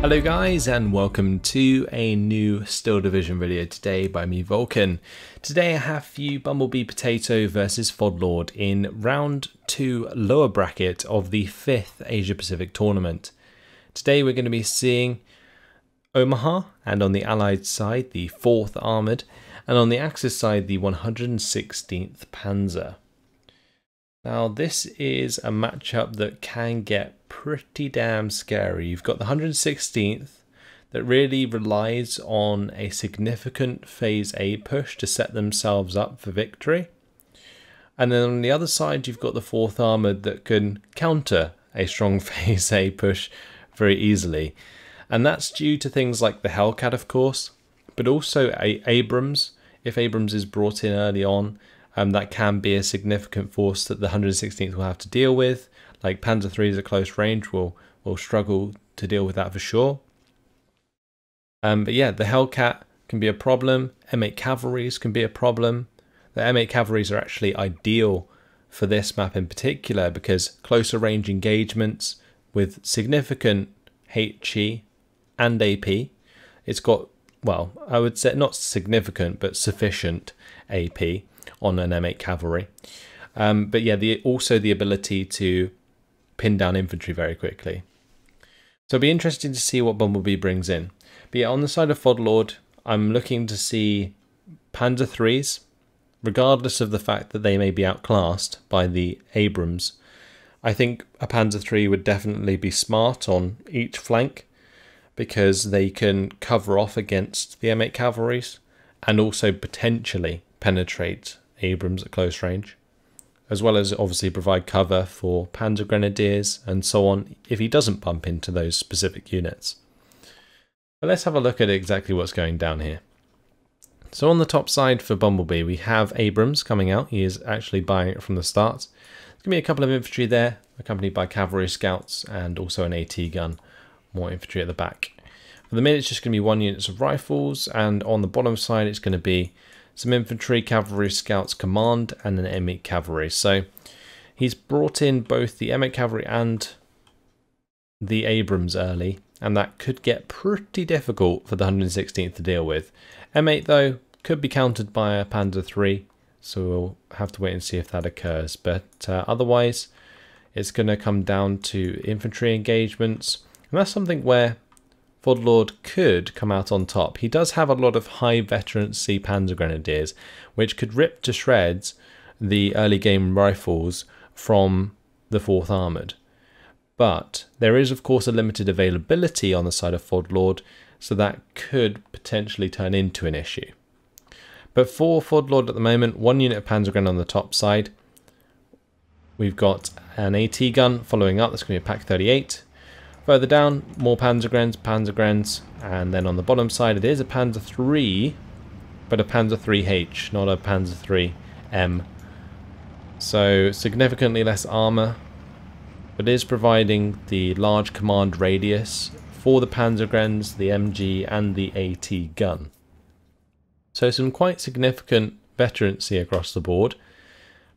Hello guys, and welcome to a new Steel Division video today by me, Vulcan. Today I have for you Bumblebeepotato versus Fodlord in round 2 lower bracket of the 5th Asia Pacific tournament. Today we're going to be seeing Omaha, and on the Allied side the 4th Armoured, and on the Axis side the 116th Panzer. Now this is a matchup that can get pretty damn scary. You've got the 116th that really relies on a significant Phase A push to set themselves up for victory. And then on the other side you've got the 4th Armoured that can counter a strong Phase A push very easily. And that's due to things like the Hellcat, of course, but also Abrams. If Abrams is brought in early on, that can be a significant force that the 116th will have to deal with. Like Panzer IIIs at close range will struggle to deal with that for sure. But yeah, the Hellcat can be a problem. M8 Cavalries can be a problem. The M8 Cavalries are actually ideal for this map in particular because closer range engagements with significant HE and AP. It's got, well, I would say not significant, but sufficient AP on an M8 Cavalry. But yeah, also the ability to pin down infantry very quickly. So it'll be interesting to see what Bumblebee brings in. But yeah, on the side of Fodlord, I'm looking to see Panzer IIIs, regardless of the fact that they may be outclassed by the Abrams. I think a Panzer III would definitely be smart on each flank because they can cover off against the M8 Cavalries and also potentially penetrate Abrams at close range, as well as obviously provide cover for Panzer Grenadiers and so on if he doesn't bump into those specific units. But let's have a look at exactly what's going down here. So on the top side for Bumblebee we have Abrams coming out. He is actually buying it from the start. There's going to be a couple of infantry there, accompanied by cavalry scouts and also an AT gun, more infantry at the back. For the minute it's just going to be 1 unit of rifles, and on the bottom side it's going to be some infantry, cavalry, scouts, command, and an M8 Cavalry. So he's brought in both the M8 Cavalry and the Abrams early, and that could get pretty difficult for the 116th to deal with. M8 though could be countered by a Panzer III, so we'll have to wait and see if that occurs. But otherwise it's going to come down to infantry engagements, and that's something where Fodlord could come out on top. He does have a lot of high veterancy Panzer Grenadiers, which could rip to shreds the early game rifles from the 4th Armoured. But there is of course a limited availability on the side of Fodlord, so that could potentially turn into an issue. But for Fodlord at the moment, 1 unit of Panzer Gren on the top side. We've got an AT gun following up, that's going to be a Pak 38. Further down, more Panzer Grens, and then on the bottom side it is a Panzer III, but a Panzer IIIH, not a Panzer IIIM. So significantly less armour, but is providing the large command radius for the Panzer Grens, the MG and the AT gun. So some quite significant veterancy across the board,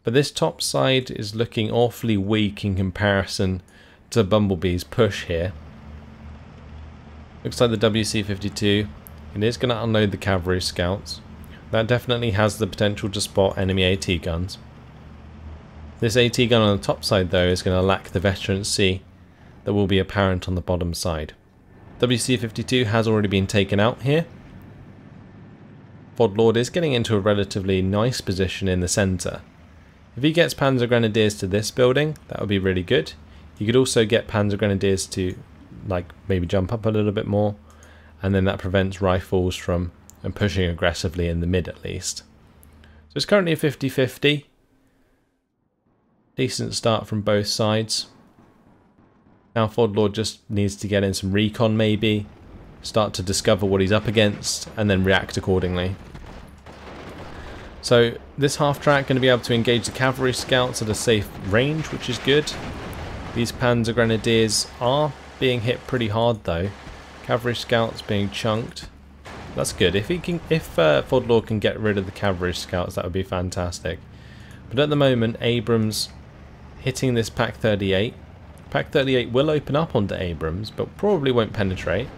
but this top side is looking awfully weak in comparison to Bumblebee's push here. Looks like the WC-52, it is going to unload the cavalry scouts. That definitely has the potential to spot enemy AT guns. This AT gun on the top side though is going to lack the veterancy that will be apparent on the bottom side. WC-52 has already been taken out here. Fodlord is getting into a relatively nice position in the centre. If he gets Panzer Grenadiers to this building, that would be really good. You could also get Panzer Grenadiers to maybe jump up a little bit more, and then that prevents rifles from pushing aggressively in the mid at least. So it's currently a 50-50. Decent start from both sides. Now Fodlord just needs to get in some recon maybe, start to discover what he's up against, and then react accordingly. So this half track going to be able to engage the cavalry scouts at a safe range, which is good. These Panzer Grenadiers are being hit pretty hard though. Cavalry scouts being chunked. That's good. If Fodlord can get rid of the cavalry scouts, that would be fantastic. But at the moment, Abrams hitting this Pak 38 Pack 38 will open up onto Abrams, but probably won't penetrate.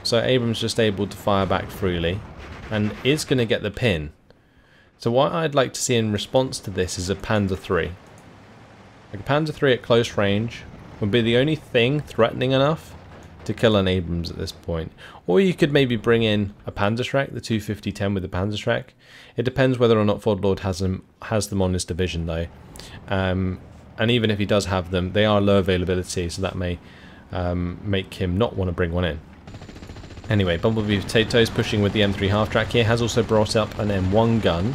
So Abrams just able to fire back freely and is going to get the pin. So what I'd like to see in response to this is a Panzer III. Like a Panzer III at close range would be the only thing threatening enough to kill an Abrams at this point. Or you could maybe bring in a Panzerschreck, the 250-10 with the Panzerschreck. It depends whether or not Fodlord has them on his division though. And even if he does have them, they are low availability, so that may make him not want to bring one in. Anyway, Bumblebeepotato is pushing with the M3 half-track here, has also brought up an M1 gun.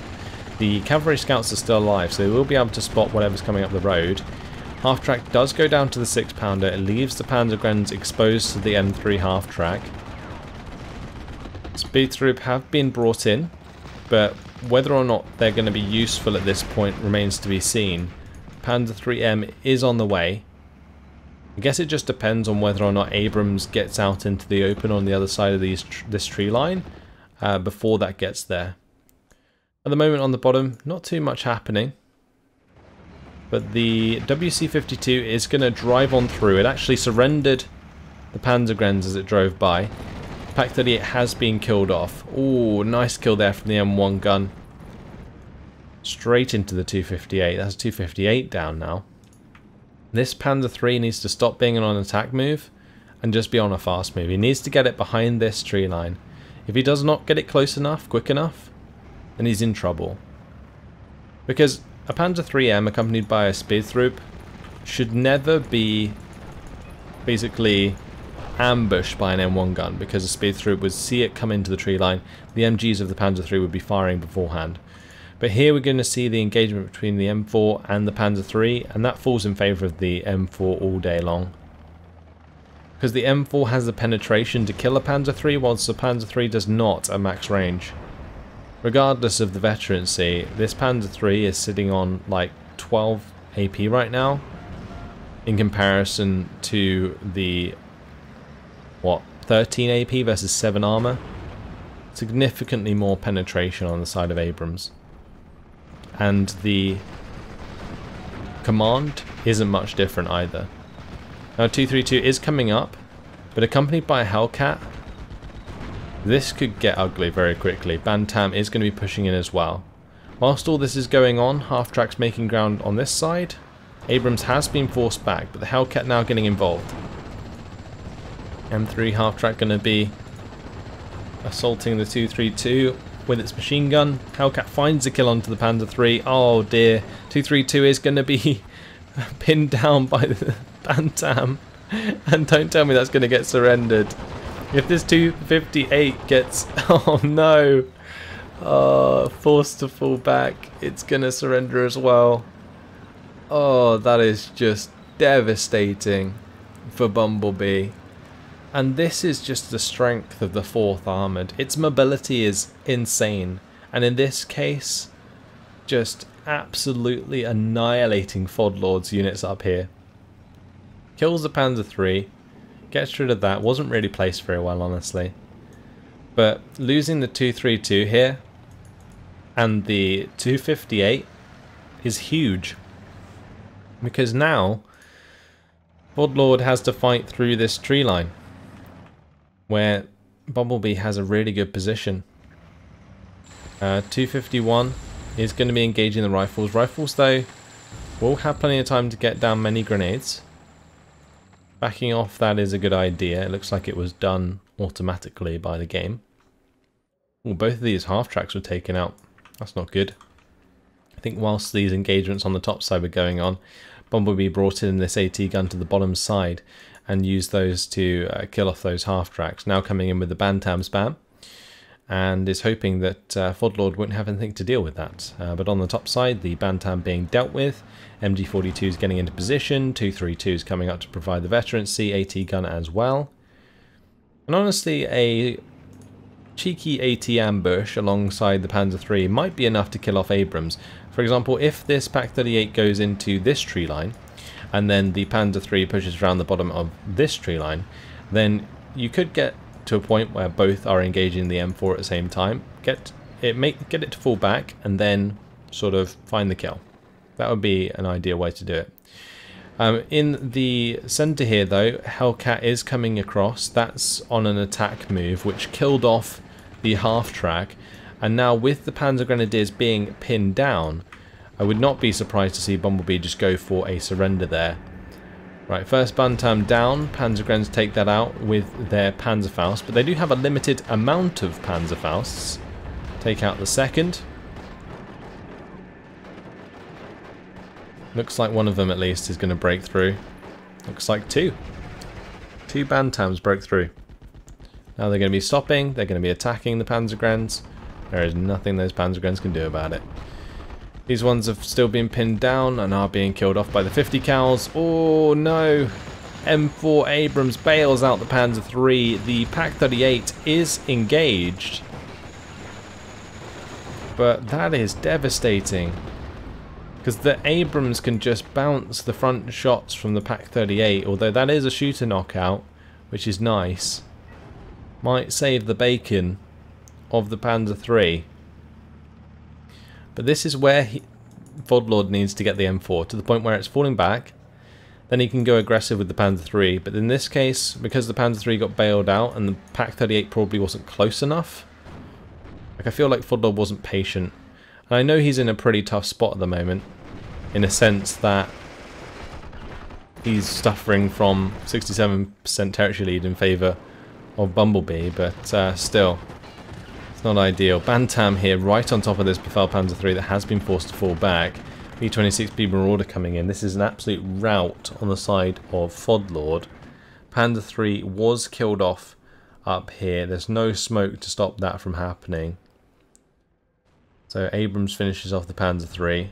The cavalry scouts are still alive, so they will be able to spot whatever's coming up the road. Half-track does go down to the 6-pounder, it leaves the Panzergrens exposed to the M3 half-track. Speed troop have been brought in, but whether or not they're going to be useful at this point remains to be seen. Panzer 3M is on the way. I guess it just depends on whether or not Abrams gets out into the open on the other side of this tree line before that gets there. At the moment on the bottom, not too much happening. But the WC-52 is going to drive on through. It actually surrendered the Panzergrens as it drove by. Pack 38 has been killed off. Ooh, nice kill there from the M1 gun. Straight into the 258. That's 258 down now. This Panzer III needs to stop being on an attack move and just be on a fast move. He needs to get it behind this tree line. If he does not get it close enough, quick enough, then he's in trouble. Because a Panzer 3M accompanied by a speed troop should never be basically ambushed by an M1 gun, because a speed troop would see it come into the tree line. The MGs of the Panzer 3 would be firing beforehand. But here we're going to see the engagement between the M4 and the Panzer 3, and that falls in favour of the M4 all day long. Because the M4 has the penetration to kill a Panzer 3, whilst the Panzer 3 does not at max range. Regardless of the veterancy, this Panzer 3 is sitting on like 12 AP right now, in comparison to the, what, 13 AP versus 7 armour? Significantly more penetration on the side of Abrams. And the command isn't much different either. Now 232 is coming up, but accompanied by a Hellcat, this could get ugly very quickly. Bantam is going to be pushing in as well. Whilst all this is going on, half-track's making ground on this side. Abrams has been forced back, but the Hellcat now getting involved. M3 half-track going to be assaulting the 232 with its machine gun. Hellcat finds a kill onto the Panzer 3. Oh dear, 232 is going to be pinned down by the Bantam. And don't tell me that's going to get surrendered. If this 258 gets... oh no! Forced to fall back. It's going to surrender as well. Oh, that is just devastating for Bumblebee. And this is just the strength of the 4th Armoured. Its mobility is insane. And in this case, just absolutely annihilating Fodlord's units up here. Kills the Panzer III. Gets rid of that. Wasn't really placed very well, honestly. But losing the 232 here and the 258 is huge. Because now Fodlord has to fight through this tree line, where Bumblebee has a really good position. 251 is going to be engaging the rifles. Rifles, though, will have plenty of time to get down many grenades. Backing off that is a good idea. It looks like it was done automatically by the game. Well, both of these half-tracks were taken out. That's not good. I think whilst these engagements on the top side were going on, Bumblebee brought in this AT gun to the bottom side and used those to kill off those half-tracks. Now coming in with the Bantam spam, and is hoping that Fodlord won't have anything to deal with that. But on the top side, the Bantam being dealt with, MG42 is getting into position, 232 is coming up to provide the veterancy, AT gun as well. And honestly, a cheeky AT ambush alongside the Panzer III might be enough to kill off Abrams. For example, if this Pack 38 goes into this tree line, and then the Panzer III pushes around the bottom of this tree line, then you could get to a point where both are engaging the M4 at the same time, get it to fall back, and then sort of find the kill. That would be an ideal way to do it. In the center here though, Hellcat is coming across. That's on an attack move which killed off the half-track, and now with the Panzer Grenadiers being pinned down, I would not be surprised to see Bumblebee just go for a surrender there. Right, first Bantam down, Panzergrens take that out with their Panzerfaust, but they do have a limited amount of Panzerfausts. Take out the second. Looks like one of them at least is going to break through. Looks like two. Two Bantams broke through. Now they're going to be stopping, they're going to be attacking the Panzergrens. There is nothing those Panzergrens can do about it. These ones have still been pinned down and are being killed off by the 50 cals. Oh no! M4 Abrams bails out the Panzer III. The Pak-38 is engaged. But that is devastating. Because the Abrams can just bounce the front shots from the Pak-38, although that is a shooter knockout, which is nice. Might save the bacon of the Panzer III. But this is where Fodlord needs to get the M4, to the point where it's falling back. Then he can go aggressive with the Panzer III. But in this case, because the Panzer III got bailed out and the Pak-38 probably wasn't close enough, like I feel like Fodlord wasn't patient. And I know he's in a pretty tough spot at the moment, in a sense that he's suffering from 67% territory lead in favour of Bumblebee, but still, it's not ideal. Bantam here, right on top of this Befehl Panzer III that has been forced to fall back. B-26B Marauder coming in. This is an absolute rout on the side of Fodlord. Panzer III was killed off up here. There's no smoke to stop that from happening. So Abrams finishes off the Panzer III.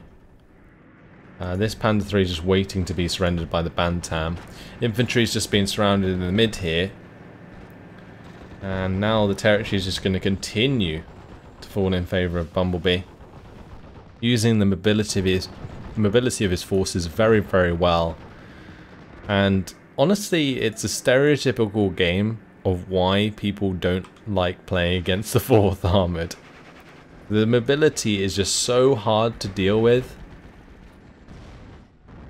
This Panzer III is just waiting to be surrendered by the Bantam. Infantry's just been surrounded in the mid here. And now the territory is just going to continue to fall in favour of Bumblebee. Using the mobility of his forces very, very well. And honestly, it's a stereotypical game of why people don't like playing against the 4th Armoured. The mobility is just so hard to deal with.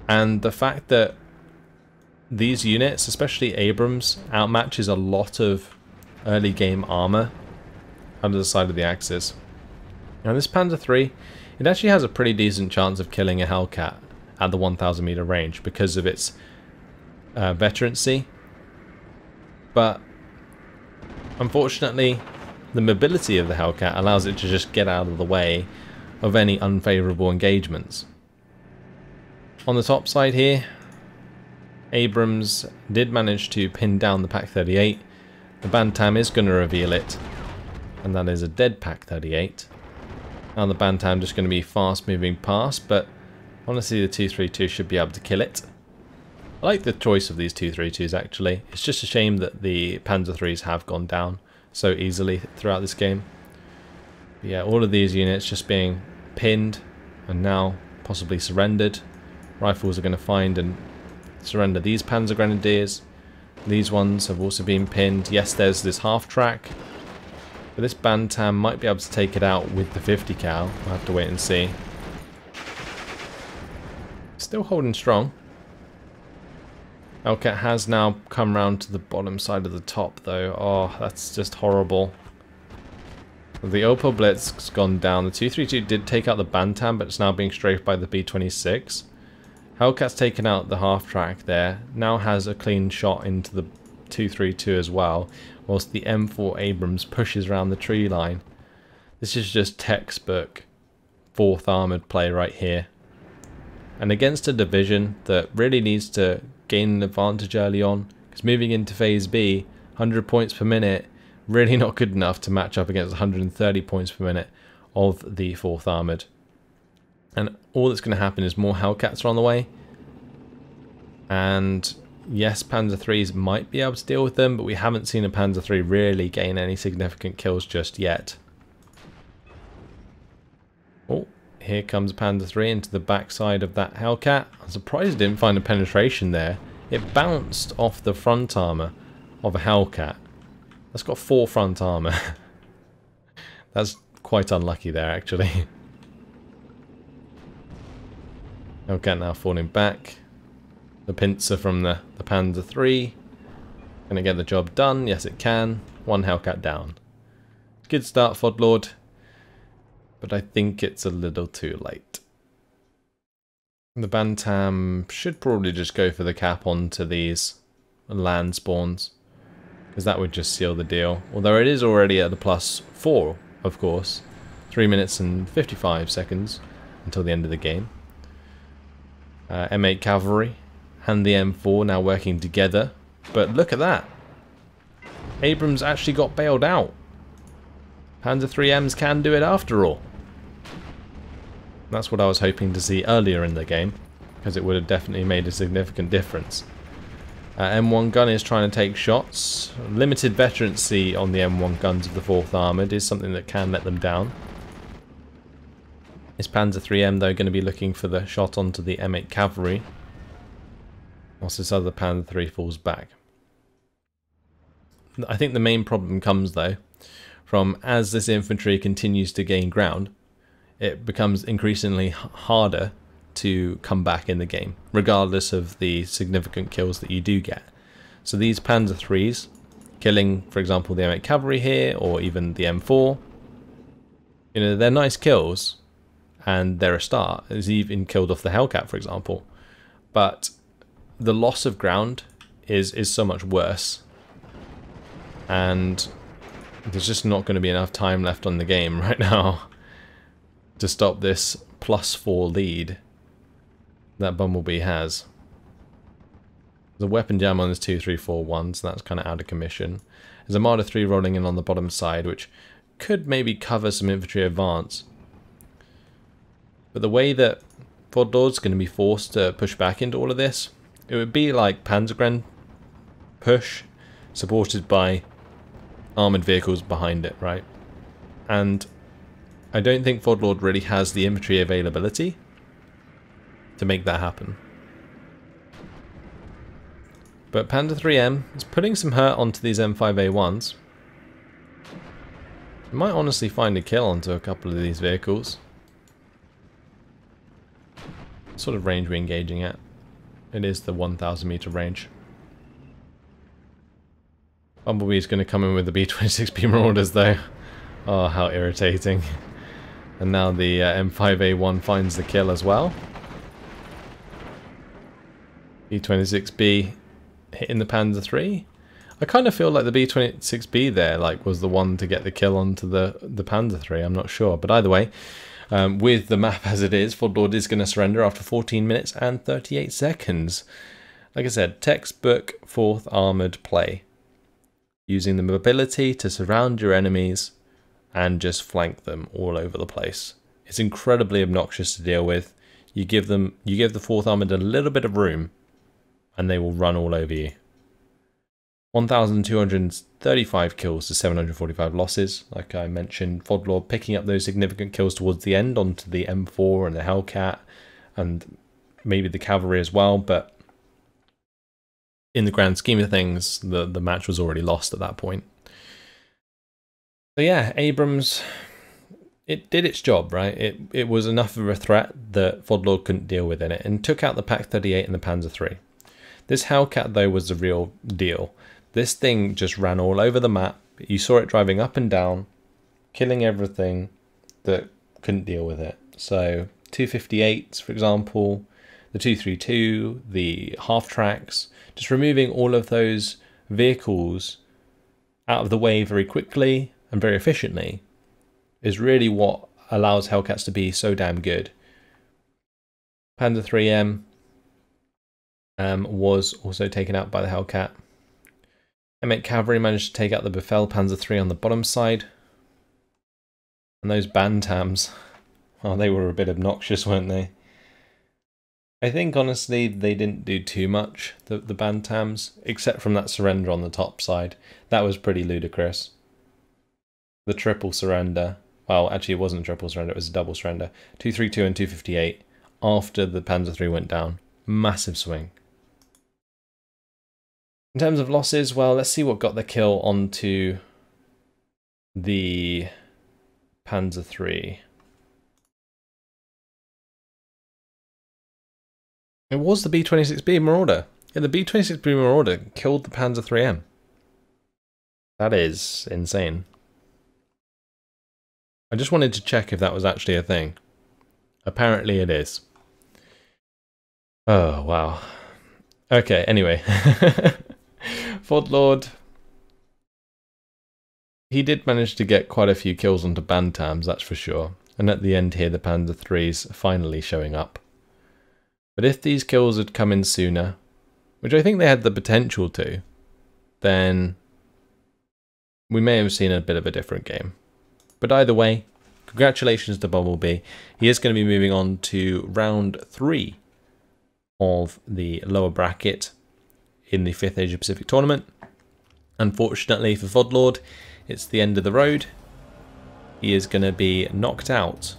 And the fact that these units, especially Abrams, outmatches a lot of early game armor under the side of the Axis. Now this Panzer III, it actually has a pretty decent chance of killing a Hellcat at the 1000 meter range because of its veterancy. But unfortunately, the mobility of the Hellcat allows it to just get out of the way of any unfavourable engagements. On the top side here, Abrams did manage to pin down the Pak-38. The Bantam is going to reveal it, and that is a dead Pak-38. Now the Bantam just going to be fast moving past, but honestly the 232 should be able to kill it. I like the choice of these 232s actually. It's just a shame that the Panzer IIIs have gone down so easily throughout this game. But yeah, all of these units just being pinned and now possibly surrendered. Rifles are going to find and surrender these Panzer Grenadiers. These ones have also been pinned. Yes, there's this half-track. But this Bantam might be able to take it out with the 50 cal. We'll have to wait and see. Still holding strong. Hellcat has now come round to the bottom side of the top though. Oh, that's just horrible. The Opel Blitz has gone down. The 232 did take out the Bantam, but it's now being strafed by the B-26. Hellcat's taken out the half-track there. Now has a clean shot into the 232 as well, whilst the M4 Abrams pushes around the tree line. This is just textbook 4th Armoured play right here. And against a division that really needs to gain an advantage early on, because moving into Phase B, 100 points per minute, really not good enough to match up against 130 points per minute of the 4th Armoured. And all that's going to happen is more Hellcats are on the way. And yes, Panzer IIIs might be able to deal with them, but we haven't seen a Panzer III really gain any significant kills just yet. Oh, here comes Panzer III into the backside of that Hellcat. I'm surprised it didn't find a penetration there. It bounced off the front armour of a Hellcat. That's got 4 front armour. That's quite unlucky there, actually. Hellcat now falling back. The pincer from the Panzer III. Gonna get the job done. Yes, it can. One Hellcat down. Good start, Fodlord. But I think it's a little too late. The Bantam should probably just go for the cap onto these land spawns, because that would just seal the deal. Although it is already at the +4, of course. 3 minutes and 55 seconds until the end of the game. M8 Cavalry and the M4 now working together. But look at that. Abrams actually got bailed out. Panzer IIIMs can do it after all. That's what I was hoping to see earlier in the game, because it would have definitely made a significant difference. M1 gun is trying to take shots. Limited veterancy on the M1 guns of the 4th Armoured is something that can let them down. Is Panzer IIIM though going to be looking for the shot onto the M8 Cavalry, whilst this other Panzer III falls back? I think the main problem comes though from as this infantry continues to gain ground, it becomes increasingly harder to come back in the game, regardless of the significant kills that you do get. So these Panzer IIIs, killing, for example, the M8 Cavalry here, or even the M4, you know, they're nice kills, and they're a start. It's even killed off the Hellcat, for example. But the loss of ground is so much worse, and there's just not going to be enough time left on the game right now to stop this +4 lead that Bumblebee has. The weapon jam on this 2-3-4-1, so that's kind of out of commission. There's a Marder 3 rolling in on the bottom side, which could maybe cover some infantry advance. But the way that Fodlord's going to be forced to push back into all of this, it would be like Panzergren push, supported by armoured vehicles behind it, right? And I don't think Fodlord really has the infantry availability to make that happen. But Panzer IIIM is putting some hurt onto these M5A1s. You might honestly find a kill onto a couple of these vehicles. What sort of range are we engaging at? It is the 1,000 meter range. Bumblebee's going to come in with the B-26B Marauders though. Oh, how irritating. And now the M5A1 finds the kill as well. B-26B hitting the Panzer III. I kind of feel like the B-26B there was the one to get the kill onto the Panzer III. I'm not sure. But either way, with the map as it is, Fodlord is going to surrender after 14 minutes and 38 seconds. Like I said, textbook 4th Armoured play. Using the mobility to surround your enemies and just flank them all over the place. It's incredibly obnoxious to deal with. You give the 4th Armoured a little bit of room and they will run all over you. 1,235 kills to 745 losses. Like I mentioned, Fodlord picking up those significant kills towards the end onto the M4 and the Hellcat and maybe the cavalry as well, but in the grand scheme of things, the match was already lost at that point. So yeah, Abrams, it did its job, right? It was enough of a threat that Fodlord couldn't deal with in it, and took out the Pak-38 and the Panzer III. This Hellcat, though, was the real deal. This thing just ran all over the map. You saw it driving up and down, killing everything that couldn't deal with it. So 258s, for example, the 232, the half-tracks, just removing all of those vehicles out of the way very quickly and very efficiently is really what allows Hellcats to be so damn good. Panzer IIIM was also taken out by the Hellcat. M8 Cavalry managed to take out the Befehl Panzer III on the bottom side. And those Bantams, well, they were a bit obnoxious, weren't they? I think, honestly, they didn't do too much, the Bantams, except from that surrender on the top side. That was pretty ludicrous. The triple surrender, well, actually it wasn't a triple surrender, it was a double surrender. 232 and 258 after the Panzer III went down. Massive swing. In terms of losses, well, let's see what got the kill onto the Panzer III. It was the B-26B Marauder. Yeah, the B-26B Marauder killed the Panzer 3M. That is insane. I just wanted to check if that was actually a thing. Apparently it is. Oh, wow. Okay, anyway. Fodlord. He did manage to get quite a few kills onto Bantams, that's for sure. And at the end here, the Panzer III's finally showing up. But if these kills had come in sooner, which I think they had the potential to, then we may have seen a bit of a different game. But either way, congratulations to Bumblebee. He is going to be moving on to round 3 of the lower bracket in the 5th Asia Pacific tournament. Unfortunately for Fodlord, it's the end of the road. He is going to be knocked out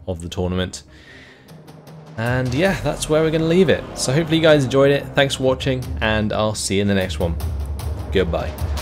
of the tournament. And yeah, that's where we're going to leave it. So hopefully you guys enjoyed it. Thanks for watching, and I'll see you in the next one. Goodbye.